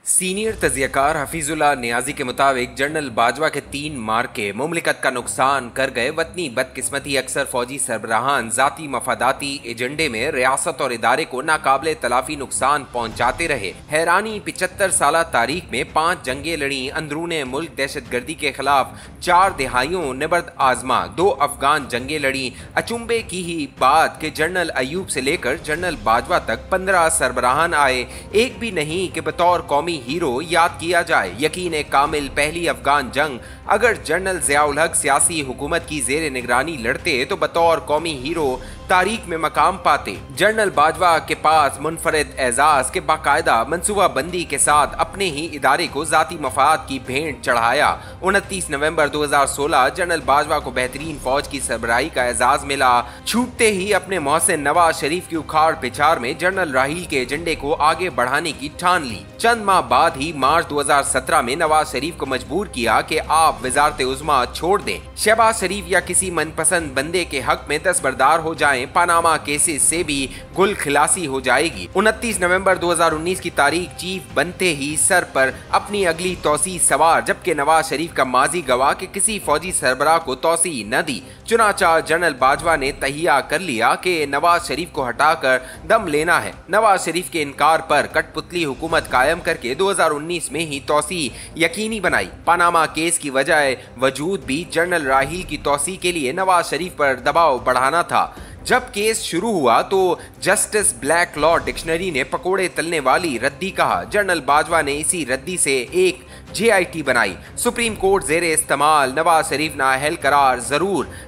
Senior तजियाकार Hafizullah Niazi के मुताबिक general Bajwa के 3 मार्के मुमलिकत का नुकसान कर गए। वतनी बदकिस्मती अक्सर फौजी सरबराहान जाती मफादाती एजेंडे में रियासत और इदारे को नाकाबिले तलाफी नुकसान पहुंचाते रहे। हैरानी 75 साल तारीख में 5 जंगें लड़ी, अंदरून मुल्क दहशत गर्दी के खिलाफ 4 दिहाइयों निबर्द आजमा 2 अफगान जंगें लड़ी। अचुंबे की ही बात के जनरल अयूब से लेकर जनरल बाजवा तक 15 सरबराहान आए। एक भी नहीं कि बतौर कौमी हीरो याद किया जाए। यकीन कामिल पहली अफगान जंग अगर जनरल ज़ियाउल हक सियासी हुकूमत की जेर निगरानी लड़ते तो बतौर कौमी हीरो तारीख में मकाम पाते। जनरल बाजवा के पास मुनफरद एजाज के बाकायदा मनसूबा बंदी के साथ अपने ही इदारे को जाती मफाद की भेंट चढ़ाया। 29 नवंबर 2016 जनरल बाजवा को बेहतरीन फौज की सरबराही का एजाज मिला। छूटते ही अपने मोहसिन नवाज शरीफ की उखाड़ पिछाड़ में जनरल राहील के एजेंडे को आगे बढ़ाने की ठान ली। चंद माह बाद ही मार्च 2017 में नवाज शरीफ को मजबूर किया कि आप वजारत उज़्मा छोड़ दें, शहबाज शरीफ या किसी मनपसंद बंदे के हक में दस्तबरदार हो जाएं, पनामा केसेस से भी गुल खिलासी हो जाएगी। 29 नवंबर 2019 की तारीख चीफ बनते ही सर पर अपनी अगली तौसी सवार, जबकि नवाज शरीफ का माजी गवाह कि किसी फौजी सरबराह को तौसी न दी। चुनाचा जनरल बाजवा ने तहिया कर लिया कि नवाज शरीफ को हटाकर दम लेना है। नवाज शरीफ के इनकार पर कठपुतली हुकूमत कायम करके 2019 में ही तौसी यकीनी बनाई। पनामा केस की वजह वजूद भी जनरल राहील की तौसी के लिए नवाज शरीफ पर दबाव बढ़ाना था। जब केस शुरू हुआ तो जस्टिस ब्लैक लॉ डिक्शनरी ने पकोड़े तलने वाली रद्दी कहा। जनरल बाजवा ने इसी रद्दी से एक JIT बनाई। सुप्रीम कोर्ट जेरे इस्तेमाल। नवाज शरीफ नाअहल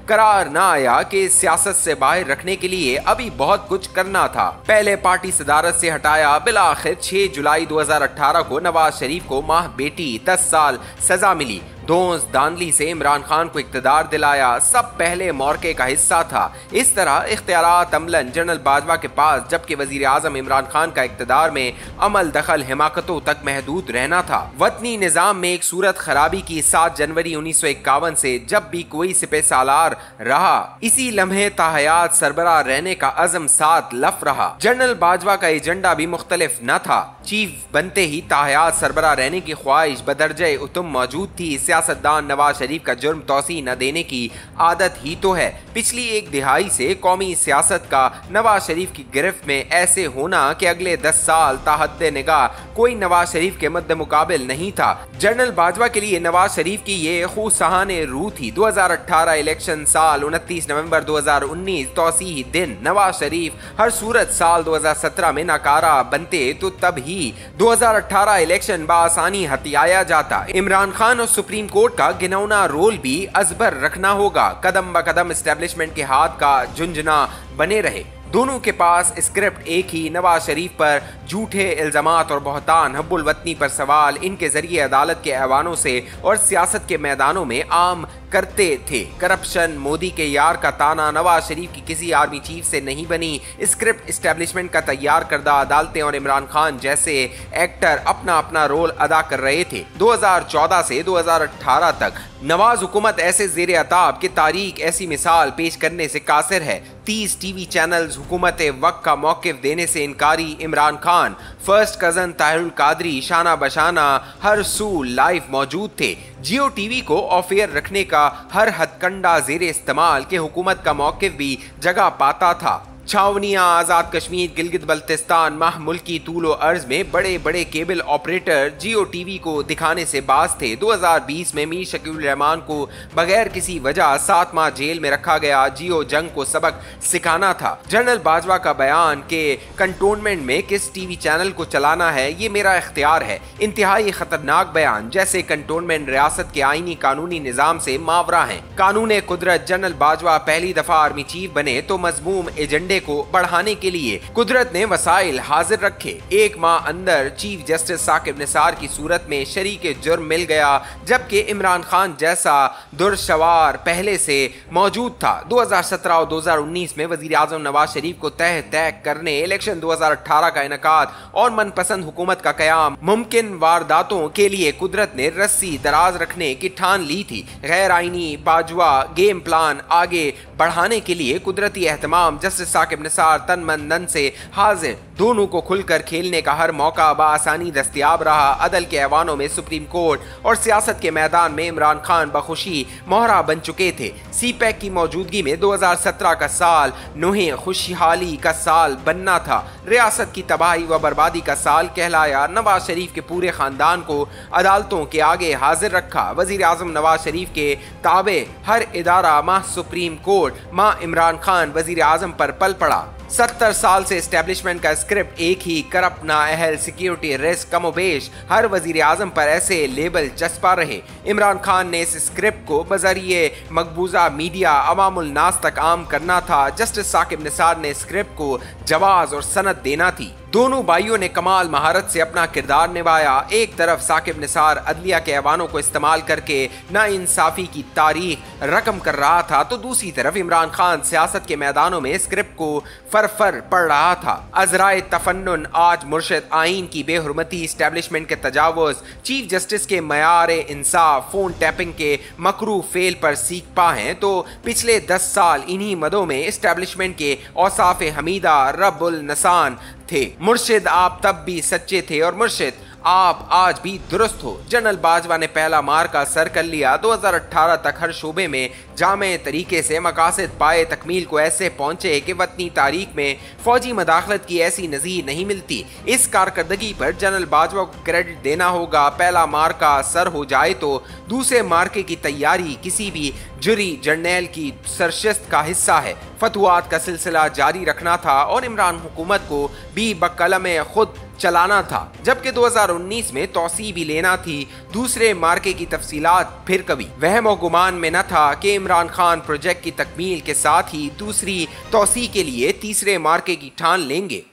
करार ना आया कि सियासत से बाहर रखने के लिए अभी बहुत कुछ करना था। पहले पार्टी सदारत से हटाया। बिलाखिर 6 जुलाई 2018 को नवाज शरीफ को माह बेटी 10 साल सजा मिली। दोस्त दानली से इमरान खान को इख्तिदार दिलाया। सब पहले मौके का हिस्सा था। इस तरह इख्तियारात अमलन जनरल बाजवा के पास, जबकि वजीर आजम इमरान खान का इख्तिदार में अमल दखल हिमाकतों तक महदूद रहना था। वतनी निजाम में एक सूरत खराबी की 7 जनवरी 1951 से जब भी कोई सिपह सालार रहा, इसी लम्हे ताहयात सरबराह रहने का अज़म साथ लफ रहा। जनरल बाजवा का एजेंडा भी मुख्तलिफ न था। चीफ बनते ही ताहयात सरबराह रहने की ख्वाहिश बदरजे उतम मौजूद थी। सियासतदान नवाज शरीफ का जुर्म तौसी न देने की आदत ही तो है। पिछली एक दिहाई से कौमी सियासत का नवाज शरीफ की गिरफ्त में ऐसे होना कि अगले 10 साल ताहद्दे निगाह कोई नवाज शरीफ के मद्दे मुकाबिल नहीं था। जनरल बाजवा के लिए नवाज शरीफ की ये खूसहाने रूह थी। 2018 इलेक्शन साल 29 नवंबर 2019 तौसी दिन नवाज शरीफ हर सूरत साल 2017 में नाकारा बनते तो तब ही 2018 इलेक्शन बासानी हथियाया जाता। इमरान खान और सुप्रीम कोर्ट का गिनौना रोल भी अजबर रखना होगा। कदम ब कदम एस्टेब्लिशमेंट के हाथ का झुंझुना बने रहे। दोनों के पास स्क्रिप्ट एक ही। नवाज शरीफ पर झूठे इल्जामात और बहतान, हब्बुल वतनी पर सवाल, इनके जरिए अदालत के ऐवानों से और सियासत के मैदानों में आम करते थे। करप्शन, मोदी के यार का ताना नवाज शरीफ की किसी आर्मी चीफ से नहीं बनी। स्क्रिप्ट एस्टेब्लिशमेंट का तैयार करदा। अदालतें और इमरान खान जैसे एक्टर अपना अपना रोल अदा कर रहे थे। 2014 से 2018 तक नवाज हुकूमत ऐसे जेर अताब की तारीख ऐसी मिसाल पेश करने से कासिर है। 30 टीवी चैनल्स हुकूमत वक्त का मौक़िफ़ देने से इनकारी इमरान खान, फर्स्ट कज़न ताहिरुल कादरी, शाना बशाना हर सू लाइव मौजूद थे। जियो टीवी को ऑफ एयर रखने का हर हथकंडा जेर इस्तेमाल के हुकूमत का मौक़िफ़ भी जगह पाता था। छावनियाँ, आज़ाद कश्मीर, गिलगित बल्तिस्तान, माह मुल्की तूल व अर्ज में बड़े बड़े केबल ऑपरेटर जियो टीवी को दिखाने से बाज थे। 2020 में मीर शकील रहमान को बगैर किसी वजह 7 माह जेल में रखा गया। जियो जंग को सबक सिखाना था। जनरल बाजवा का बयान के कंटोनमेंट में किस टीवी चैनल को चलाना है ये मेरा इख्तियार है, इंतहाई खतरनाक बयान। जैसे कंटोनमेंट रियासत के आईनी कानूनी निज़ाम से मावरा है। कानून कुदरत। जनरल बाजवा पहली दफा आर्मी चीफ बने तो मजमूम एजेंडे को बढ़ाने के लिए कुदरत ने वसाइल हाजिर रखे। 1 माह अंदर चीफ जस्टिस साकिब निसार की सूरत में शरीक जुर्म मिल गया, जबकि इमरान खान जैसा दुर्शवार पहले से मौजूद था। 2017 और 2019 में वजीर आजम नवाज शरीफ को तय करने, इलेक्शन 2018 का इनकाद और मनपसंद हुकूमत का कयाम, मुमकिन वारदातों के लिए कुदरत ने रस्सी दराज रखने की ठान ली थी। गैर आईनी बाजवा गेम प्लान आगे बढ़ाने के लिए कुदरती एहतमाम। जस्टिस साकिब निसार तन मन धन से हाजिर, दोनों को खुलकर खेलने का हर मौका बआसानी दस्तयाब रहा। अदल के ऐवानों में सुप्रीम कोर्ट और सियासत के मैदान में इमरान खान बखुशी मोहरा बन चुके थे। सीपैक की मौजूदगी में 2017 का साल नोहे खुशहाली का साल बनना था। रियासत की तबाही व बर्बादी का साल कहलाया। नवाज शरीफ के पूरे खानदान को अदालतों के आगे हाजिर रखा। वजीर आजम नवाज शरीफ के ताबे हर इदारा माह सुप्रीम कोर्ट, माह इमरान खान वजीर आजम पर पल पड़ा। 70 साल से एस्टेब्लिशमेंट का स्क्रिप्ट एक ही, करप्ट, नाअहल, सिक्योरिटी रिस्क, कमोबेश हर वजीर आजम पर ऐसे लेबल चस्पा रहे। इमरान खान ने इस स्क्रिप्ट को बजरिए मकबूजा मीडिया अवामुल नास तक आम करना था। जस्टिस साकिब निसार ने स्क्रिप्ट को जवाज और सनद देना थी। दोनों भाइयों ने कमाल महारत से अपना किरदार निभाया। एक तरफ साकिब निसार अदलिया के ऐवानों को इस्तेमाल करके नाइंसाफी की तारीख रकम कर रहा था, तो दूसरी तरफ इमरान खान सियासत के मैदानों में स्क्रिप्ट को फरफर पढ़ रहा था। अजराए तफन्नुन आज मुर्शिद आइन की बेहुरमती, एस्टेब्लिशमेंट के तजावुज, चीफ जस्टिस के मयार इंसाफ, फोन टैपिंग के मकरू फेल पर सीख पा हैं, तो पिछले 10 साल इन्हीं मदों में एस्टेब्लिशमेंट के औसाफ हमीदा रब्बुल नसान थे। मुर्शिद आप तब भी सच्चे थे और मुर्शिद आप आज भी दुरुस्त हो। जनरल बाजवा ने पहला मार का सर कर लिया। 2018 तक हर शोबे में जामे तरीके से मकासद पाए तकमील को ऐसे पहुंचे कि वतनी तारीख में फौजी मदाखलत की ऐसी नज़ीर नहीं मिलती। इस कारकर्दगी पर जनरल बाजवा को क्रेडिट देना होगा। पहला मार का सर हो जाए तो दूसरे मार्के की तैयारी किसी भी जुरी जर्नैल की सरशिस्त का हिस्सा है। फतुआत का सिलसिला जारी रखना था और इमरान हुकूमत को भी बकलम खुद चलाना था, जबकि 2019 में तौसी भी लेना थी। दूसरे मार्के की तफसीलात फिर कभी वहम और गुमान में न था कि इमरान खान प्रोजेक्ट की तकमील के साथ ही दूसरी तौसी के लिए तीसरे मार्के की ठान लेंगे।